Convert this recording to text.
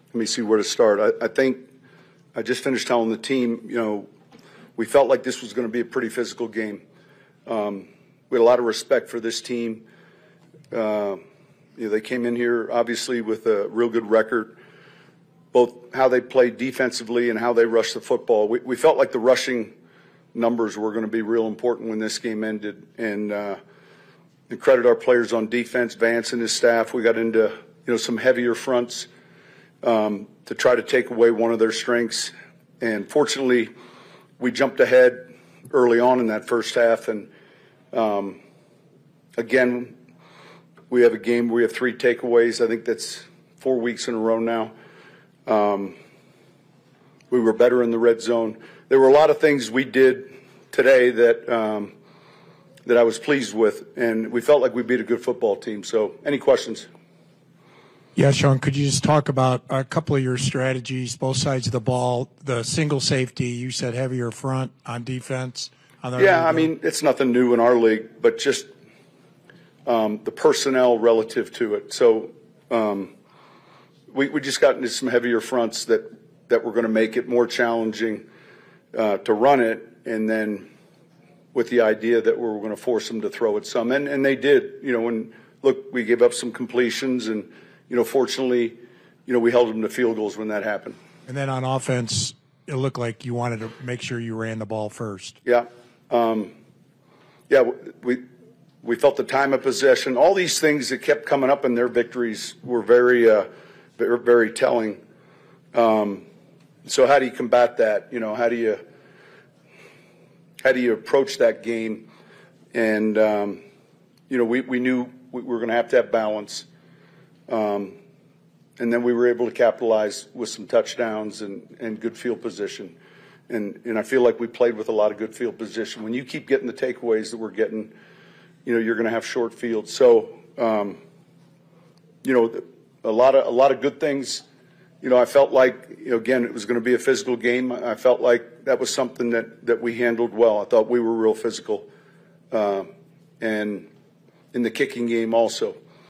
let me see where to start. I think I just finished telling the team, we felt like this was going to be a pretty physical game. We had a lot of respect for this team. They came in here obviously with a real good record, both how they played defensively and how they rushed the football. We felt like the rushing numbers were going to be real important when this game ended, and credit our players on defense, Vance and his staff. We got into some heavier fronts to try to take away one of their strengths, and fortunately we jumped ahead early on in that first half, and again, we have a game where we have 3 takeaways. I think that's 4 weeks in a row now. We were better in the red zone. There were a lot of things we did today that I was pleased with, and we felt like we beat a good football team. So, any questions? Yeah, Sean, could you just talk about a couple of your strategies, both sides of the ball, the single safety, you said heavier front on defense? Yeah, I mean, it's nothing new in our league, but just the personnel relative to it. So we just got into some heavier fronts that were going to make it more challenging to run it, and then with the idea that we were going to force them to throw it some. And they did. We gave up some completions, and fortunately, we held them to field goals when that happened. And then on offense, it looked like you wanted to make sure you ran the ball first. Yeah. We felt the time of possession. All these things that kept coming up in their victories were very, very telling. So how do you combat that? How do you approach that game? And we knew we were going to have balance. And then we were able to capitalize with some touchdowns and good field position. And I feel like we played with a lot of good field position. When you keep getting the takeaways that we're getting, you're going to have short fields. So, a lot of good things. I felt like, again, it was going to be a physical game. I felt like that was something that we handled well. I thought we were real physical. And in the kicking game also.